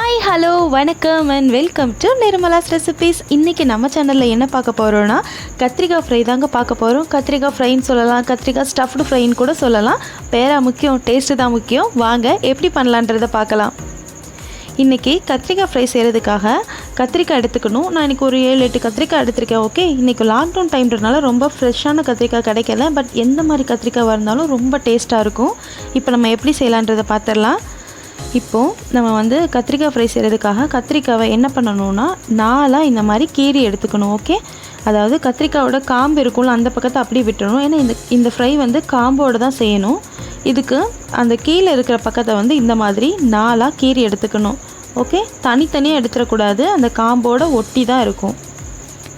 Hi hello வணக்கம் and welcome to Nirmala's recipes. இன்றைக்கி நம்ம சேனலில் என்ன பார்க்க போகிறோன்னா கத்திரிக்காய் ஃப்ரை தாங்க பார்க்க போகிறோம். கத்திரிக்காய் ஃப்ரைன்னு சொல்லலாம், கத்திரிக்காய் ஸ்டஃப்டு ஃப்ரைன்னு கூட சொல்லலாம். பேரா முக்கியம், டேஸ்ட்டு தான் முக்கியம். வாங்க எப்படி பண்ணலான்றதை பார்க்கலாம். இன்றைக்கி கத்திரிக்காய் ஃப்ரை செய்கிறதுக்காக கத்திரிக்காய் எடுத்துக்கணும். நான் இன்றைக்கி ஒரு 7-8 கத்திரிக்காய் எடுத்திருக்கேன். ஓகே, இன்றைக்கி லாக்டவுன் டைம்ன்றனால ரொம்ப ஃப்ரெஷ்ஷான கத்திரிக்காய் கிடைக்கல. பட் எந்த மாதிரி கத்திரிக்காய் இருந்தாலும் ரொம்ப டேஸ்ட்டாக இருக்கும். இப்போ நம்ம எப்படி செய்யலான்றதை பார்த்துடலாம். இப்போது நம்ம வந்து கத்திரிக்காய் ஃப்ரை செய்கிறதுக்காக கத்திரிக்காவை என்ன பண்ணணும்னா 4 இந்த மாதிரி கீரி எடுத்துக்கணும். ஓகே, அதாவது கத்திரிக்காயோட காம்பு இருக்கும்ல அந்த பக்கத்தை அப்படியே விட்டுறணும். ஏன்னா இந்த ஃப்ரை வந்து காம்போடு தான் செய்யணும். இதுக்கு அந்த கீழே இருக்கிற பக்கத்தை வந்து இந்த மாதிரி 4 கீரி எடுத்துக்கணும். ஓகே, தனித்தனியாக எடுத்துடக்கூடாது, அந்த காம்போட ஒட்டி தான் இருக்கும்.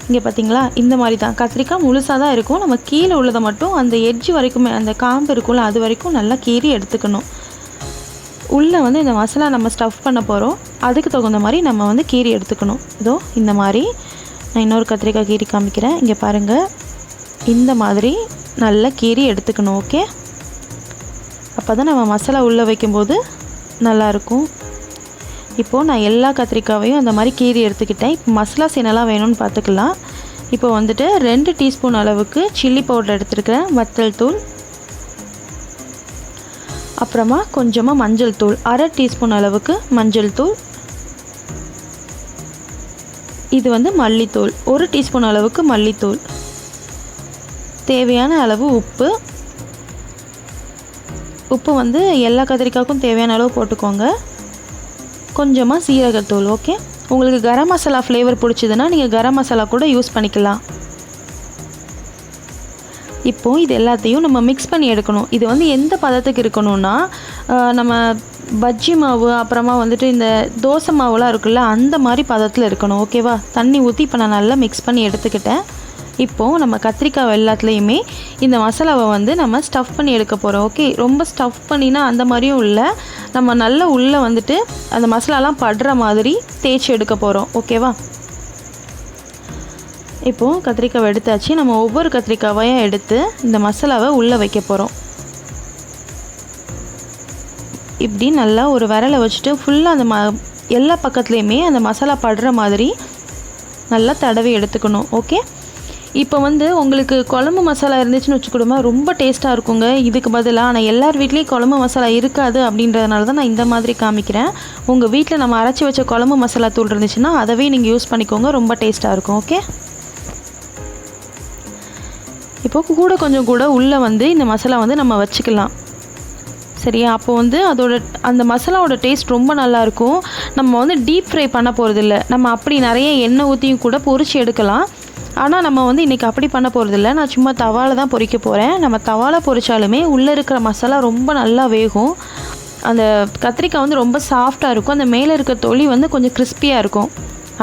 இங்கே பார்த்தீங்களா, இந்த மாதிரி தான் கத்திரிக்காய் முழுசாக தான் இருக்கும். நம்ம கீழே உள்ளதை மட்டும் அந்த எட்ஜ் வரைக்குமே, அந்த காம்பு இருக்கும்ல அது வரைக்கும் நல்லா கீரி எடுத்துக்கணும். உள்ளே வந்து இந்த மசாலா நம்ம ஸ்டஃப் பண்ண போகிறோம், அதுக்கு தகுந்த மாதிரி நம்ம வந்து கீரி எடுத்துக்கணும். இதோ இந்த மாதிரி நான் இன்னொரு கத்திரிக்காய் கீரி காமிக்கிறேன். இங்கே பாருங்கள், இந்த மாதிரி நல்லா கீரி எடுத்துக்கணும். ஓகே, அப்போ தான் நம்ம மசாலா உள்ளே வைக்கும்போது நல்லாயிருக்கும். இப்போது நான் எல்லா கத்திரிக்காவையும் அந்த மாதிரி கீரி எடுத்துக்கிட்டேன். இப்போ மசாலாஸ் என்னெல்லாம் வேணும்னு பார்த்துக்கலாம். இப்போ வந்துட்டு 2 டீஸ்பூன் அளவுக்கு சில்லி பவுடர் எடுத்துருக்கிறேன், வத்தல் தூள், அப்புறமா கொஞ்சமாக மஞ்சள் தூள், 1/2 டீஸ்பூன் அளவுக்கு மஞ்சள் தூள், இது வந்து மல்லித்தூள், 1 டீஸ்பூன் அளவுக்கு மல்லித்தூள், தேவையான அளவு உப்பு. உப்பு வந்து எல்லா கத்திரிக்காய்க்கும் தேவையான அளவு போட்டுக்கோங்க. கொஞ்சமாக சீரகத்தூள். ஓகே, உங்களுக்கு கரம் மசாலா ஃப்ளேவர் பிடிச்சதுன்னா நீங்கள் கரம் மசாலா கூட யூஸ் பண்ணிக்கலாம். இப்போது இது எல்லாத்தையும் நம்ம மிக்ஸ் பண்ணி எடுக்கணும். இது வந்து எந்த பதத்துக்கு இருக்கணும்னா, நம்ம பஜ்ஜி மாவு அப்புறமா வந்துட்டு இந்த தோசை மாவுலாம் இருக்குல்ல அந்த மாதிரி பதத்தில் இருக்கணும். ஓகேவா, தண்ணி ஊற்றி இப்போ நான் நல்லா மிக்ஸ் பண்ணி எடுத்துக்கிட்டேன். இப்போது நம்ம கத்திரிக்காய் எல்லாத்துலேயுமே இந்த மசாலாவை வந்து நம்ம ஸ்டஃப் பண்ணி எடுக்க போகிறோம். ஓகே, ரொம்ப ஸ்டஃப் பண்ணினா அந்த மாதிரியும் இல்லை, நம்ம நல்லா உள்ளே வந்துட்டு அந்த மசாலாலாம் படுற மாதிரி தேய்ச்சி எடுக்க போகிறோம். ஓகேவா, இப்போது கத்திரிக்காவை எடுத்தாச்சு. நம்ம ஒவ்வொரு கத்திரிக்காவையும் எடுத்து இந்த மசாலாவை உள்ளே வைக்க போகிறோம். இப்படி நல்லா ஒரு விரலை வச்சுட்டு ஃபுல்லாக அந்த எல்லா பக்கத்துலேயுமே அந்த மசாலா படுற மாதிரி நல்லா தடவி எடுத்துக்கணும். ஓகே, இப்போ வந்து உங்களுக்கு குழம்பு மசாலா இருந்துச்சுன்னு வச்சுக்கூடமா ரொம்ப டேஸ்ட்டாக இருக்குங்க இதுக்கு பதிலாக. ஆனால் எல்லார் வீட்லேயும் குழம்பு மசாலா இருக்காது அப்படின்றதுனால தான் நான் இந்த மாதிரி காமிக்கிறேன். உங்கள் வீட்டில் நம்ம அரைச்சி வச்ச குழம்பு மசாலா தூள் இருந்துச்சுன்னா அதவே நீங்கள் யூஸ் பண்ணிக்கோங்க, ரொம்ப டேஸ்ட்டாக இருக்கும். ஓகே, இப்போ கொஞ்சம் கூட உள்ளே வந்து இந்த மசாலா வந்து நம்ம வச்சுக்கலாம். சரியா, அப்போ வந்து அந்த மசாலாவோட டேஸ்ட் ரொம்ப நல்லாயிருக்கும். நம்ம வந்து டீப் ஃப்ரை பண்ண போகிறதில்ல, நம்ம அப்படி நிறைய எண்ணெய் ஊற்றியும் கூட பொரிச்சு எடுக்கலாம். ஆனால் நம்ம வந்து இன்றைக்கி அப்படி பண்ண போகிறதில்ல, நான் சும்மா தவாவில் தான் பொரிக்க போகிறேன். நம்ம தவாவில் பொரிச்சாலுமே உள்ளே இருக்கிற மசாலா ரொம்ப நல்லா வேகும். அந்த கத்திரிக்காய் வந்து ரொம்ப சாஃப்டாக இருக்கும், அந்த மேலே இருக்கிற தொளி வந்து கொஞ்சம் கிறிஸ்பியாக இருக்கும்.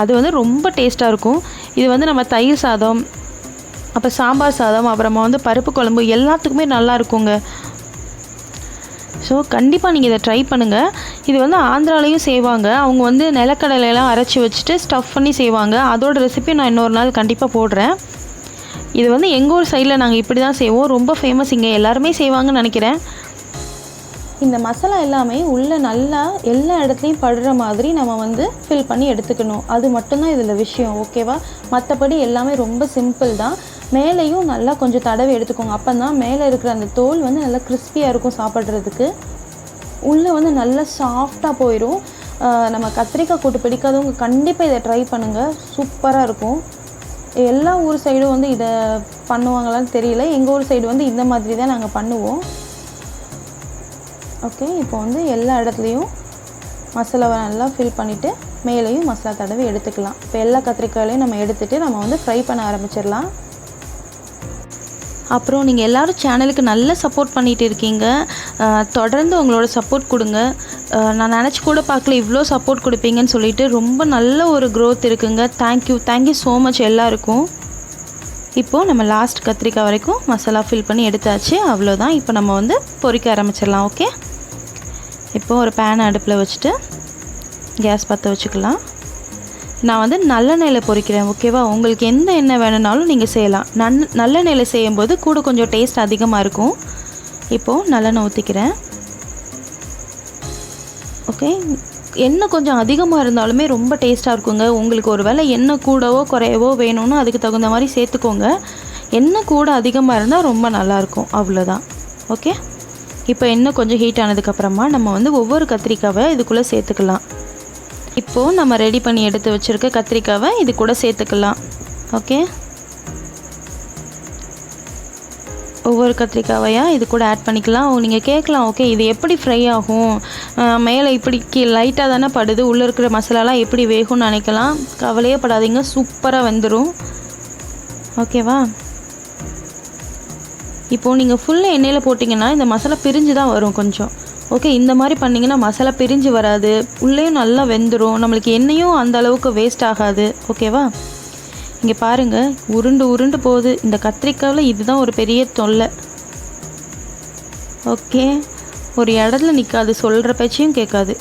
அது வந்து ரொம்ப டேஸ்ட்டாக இருக்கும். இது வந்து நம்ம தயிர் சாதம், அப்போ சாம்பார் சாதம், அப்புறமா வந்து பருப்பு குழம்பு எல்லாத்துக்குமே நல்லா இருக்குங்க. ஸோ கண்டிப்பாக நீங்கள் இதை ட்ரை பண்ணுங்கள். இது வந்து ஆந்திராலையும் செய்வாங்க. அவங்க வந்து நிலக்கடலையெல்லாம் அரைச்சி வச்சுட்டு ஸ்டஃப் பண்ணி செய்வாங்க. அதோட ரெசிபி நான் இன்னொரு நாள் கண்டிப்பாக போடுறேன். இது வந்து எங்கள் ஊர் சைடில் நாங்கள் இப்படி தான் செய்வோம், ரொம்ப ஃபேமஸ், இங்கே எல்லாருமே செய்வாங்கன்னு நினைக்கிறேன். இந்த மசாலா எல்லாமே உள்ளே நல்லா எல்லா இடத்துலையும் படுற மாதிரி நம்ம வந்து ஃபில் பண்ணி எடுத்துக்கணும். அது மட்டும்தான் இதில் விஷயம். ஓகேவா, மற்றபடி எல்லாமே ரொம்ப சிம்பிள் தான். மேலேயும் நல்லா கொஞ்சம் தடவி எடுத்துக்கோங்க, அப்போ தான் மேலே இருக்கிற அந்த தோல் வந்து நல்லா கிறிஸ்பியாக இருக்கும் சாப்பிட்றதுக்கு. உள்ளே வந்து நல்லா சாஃப்டாக போயிடும். நம்ம கத்திரிக்காய் கூட்டு பிடிக்காதவங்க கண்டிப்பாக இதை ட்ரை பண்ணுங்கள், சூப்பராக இருக்கும். எல்லா ஊர் சைடும் வந்து இதை பண்ணுவாங்களான்னு தெரியல, எங்கள் ஊர் சைடு வந்து இந்த மாதிரி தான் நாங்கள் பண்ணுவோம். ஓகே, இப்போ வந்து எல்லா இடத்துலையும் மசாலாவை நல்லா ஃபில் பண்ணிவிட்டு மேலேயும் மசாலா தடவி எடுத்துக்கலாம். இப்போ எல்லா கத்திரிக்காயிலையும் நம்ம எடுத்துகிட்டு நம்ம வந்து ஃப்ரை பண்ண ஆரம்பிச்சிடலாம். அப்புறம் நீங்கள் எல்லோரும் சேனலுக்கு நல்ல சப்போர்ட் பண்ணிகிட்டு இருக்கீங்க, தொடர்ந்து உங்களோட சப்போர்ட் கொடுங்க. நான் நினச்சி கூட பார்க்கல இவ்வளோ சப்போர்ட் கொடுப்பீங்கன்னு சொல்லிட்டு. ரொம்ப நல்ல ஒரு க்ரோத் இருக்குங்க. தேங்க்யூ ஸோ மச் எல்லாருக்கும். இப்போது நம்ம லாஸ்ட் கத்திரிக்காய் வரைக்கும் மசாலா ஃபில் பண்ணி எடுத்தாச்சு, அவ்வளோதான். இப்போ நம்ம வந்து பொரிக்க ஆரம்பிச்சிடலாம். ஓகே, இப்போது ஒரு பேன் அடுப்பில் வச்சுட்டு கேஸ் பற்ற வச்சுக்கலாம். நான் வந்து நல்லெண்ணெயில் பொரிக்கிறேன். ஓகேவா, உங்களுக்கு எந்த எண்ணெய் வேணுனாலும் நீங்கள் செய்யலாம். நல்லெண்ணெயில் செய்யும்போது கூட கொஞ்சம் டேஸ்ட் அதிகமாக இருக்கும். இப்போது நல்லெண்ணெய் ஊற்றிக்கிறேன். ஓகே, எண்ணெய் கொஞ்சம் அதிகமாக இருந்தாலுமே ரொம்ப டேஸ்ட்டாக இருக்குங்க. உங்களுக்கு ஒரு வேளை எண்ணெய் கூடவோ குறையவோ வேணும்னா அதுக்கு தகுந்த மாதிரி சேர்த்துக்கோங்க. எண்ணெய் கூட அதிகமாக இருந்தால் ரொம்ப நல்லாயிருக்கும். அவ்வளோதான். ஓகே, இப்போ எண்ணெய் கொஞ்சம் ஹீட் ஆனதுக்கப்புறமா நம்ம வந்து ஒவ்வொரு கத்திரிக்காவை இதுக்குள்ளே சேர்த்துக்கலாம். இப்போது நம்ம ரெடி பண்ணி எடுத்து வச்சுருக்க கத்திரிக்காவை இது கூட சேர்த்துக்கலாம். ஓகே, ஒவ்வொரு கத்திரிக்காவையாக இது கூட ஆட் பண்ணிக்கலாம். நீங்கள் கேட்கலாம், ஓகே இது எப்படி ஃப்ரை ஆகும், மேலே இப்படி லைட்டாக தானே படுது, உள்ளே இருக்கிற மசாலாலாம் எப்படி வேகும்னு நினைக்கலாம். கவலையே படாதீங்க, சூப்பராக வெந்துடும். ஓகேவா, இப்போது நீங்கள் ஃபுல்லாக எண்ணெயில் போட்டிங்கன்னா இந்த மசாலா பிரிஞ்சு தான் வரும் கொஞ்சம். ஓகே, இந்த மாதிரி பண்ணிங்கன்னா மசாலா பிரிஞ்சு வராது, உள்ளேயும் நல்லா வெந்துடும், நம்மளுக்கு எண்ணெயும் அந்த அளவுக்கு வேஸ்ட் ஆகாது. ஓகேவா, இங்கே பாருங்கள் உருண்டு உருண்டு போகுது. இந்த கத்திரிக்காயில் இதுதான் ஒரு பெரிய தொல்லை. ஓகே, ஒரு இடத்துல நிற்காது, சொல்கிற பேச்சையும் கேட்காது.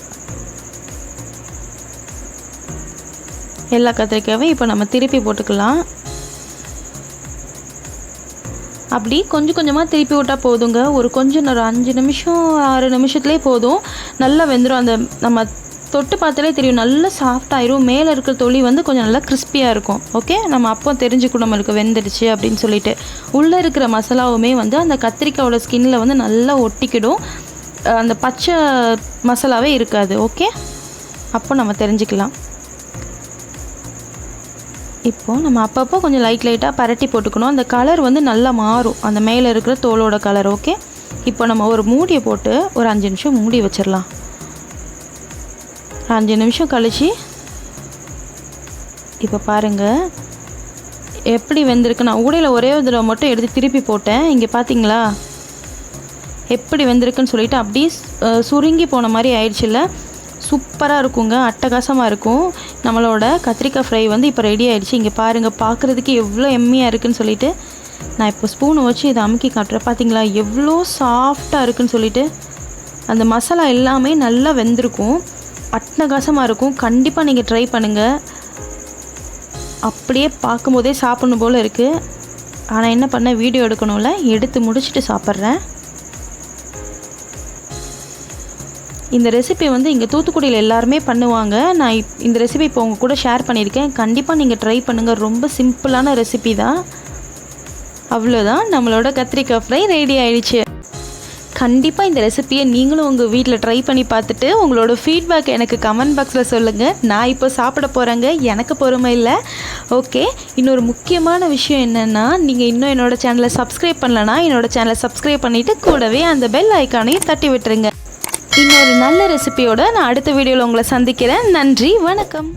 எல்லா கத்திரிக்காயும் இப்போ நம்ம திருப்பி போட்டுக்கலாம். அப்படி கொஞ்சம் கொஞ்சமாக திருப்பி விட்டால் போதுங்க. ஒரு 5 நிமிஷம் 6 நிமிஷத்துலேயே போதும், நல்லா வெந்துடும். அந்த நம்ம தொட்டு பார்த்தாலே தெரியும், நல்லா சாஃப்டாயிரும். மேலே இருக்கிற தொளி வந்து கொஞ்சம் நல்லா கிறிஸ்பியாக இருக்கும். ஓகே, நம்ம அப்போ தெரிஞ்சுக்கணும் நம்மளுக்கு வெந்துடுச்சு அப்படின்னு சொல்லிட்டு. உள்ளே இருக்கிற மசாலாவுமே வந்து அந்த கத்திரிக்காயோட ஸ்கின்னில் வந்து நல்லா ஒட்டிக்கிடும், அந்த பச்சை மசாலாவே இருக்காது. ஓகே, அப்போ நம்ம தெரிஞ்சுக்கலாம். இப்போது நம்ம அப்பப்போ கொஞ்சம் லைட்டாக பரட்டி போட்டுக்கணும். அந்த கலர் வந்து நல்லா மாறும், அந்த மேலே இருக்கிற தோலோட கலர். ஓகே, இப்போ நம்ம ஒரு மூடியை போட்டு ஒரு 5 நிமிஷம் மூடி வச்சிடலாம். 5 நிமிஷம் கழிச்சு இப்போ பாருங்கள் எப்படி வெந்திருக்கு. நான் ஊடையில் ஒரே ஒரு தடவை மட்டும் எடுத்து திருப்பி போட்டேன். இங்கே பார்த்தீங்களா எப்படி வெந்திருக்குன்னு சொல்லிட்டு அப்படியே சுருங்கி போன மாதிரி ஆயிடுச்சுல்ல. சூப்பராக இருக்குங்க, அட்டகாசமாக இருக்கும். நம்மளோட கத்திரிக்காய் ஃப்ரை வந்து இப்போ ரெடி ஆகிடுச்சு. இங்கே பாருங்கள், பார்க்குறதுக்கு எவ்வளோ எம்மியாக இருக்குதுன்னு சொல்லிட்டு. நான் இப்போ ஸ்பூனை வச்சு இதை அமுக்கி காட்டுறேன். பார்த்தீங்களா எவ்வளோ சாஃப்டாக இருக்குதுன்னு சொல்லிட்டு. அந்த மசாலா எல்லாமே நல்லா வெந்திருக்கும், அட்டகாசமாக இருக்கும். கண்டிப்பாக நீங்கள் ட்ரை பண்ணுங்கள். அப்படியே பார்க்கும்போதே சாப்பிடணும் போல் இருக்குது. ஆனால் என்ன பண்ண, வீடியோ எடுக்கணும்ல, எடுத்து முடிச்சுட்டு சாப்பிட்றேன். இந்த ரெசிபி வந்து இங்கே தூத்துக்குடியில் எல்லாருமே பண்ணுவாங்க. நான் இந்த ரெசிபி இப்போ உங்கள் கூட ஷேர் பண்ணியிருக்கேன். கண்டிப்பாக நீங்கள் ட்ரை பண்ணுங்கள். ரொம்ப சிம்பிளான ரெசிபி தான். அவ்வளோதான், நம்மளோட கத்திரிக்காய் ஃப்ரை ரெடி ஆயிடுச்சு. கண்டிப்பாக இந்த ரெசிபியை நீங்களும் உங்கள் வீட்டில் ட்ரை பண்ணி பார்த்துட்டு உங்களோட ஃபீட்பேக் எனக்கு கமெண்ட் பாக்ஸில் சொல்லுங்கள். நான் இப்போ சாப்பிட போகிறேங்க, எனக்கு பொறுமை இல்லை. ஓகே, இன்னொரு முக்கியமான விஷயம் என்னென்னா, நீங்கள் இன்னும் என்னோடய சேனலை சப்ஸ்கிரைப் பண்ணலன்னா என்னோடய சேனலை சப்ஸ்கிரைப் பண்ணிவிட்டு கூடவே அந்த பெல் ஐக்கானையும் தட்டி விட்டுருங்க. இன்னொரு நல்ல ரெசிபியோடு நான் அடுத்த வீடியோவில் உங்களை சந்திக்கிறேன். நன்றி, வணக்கம்.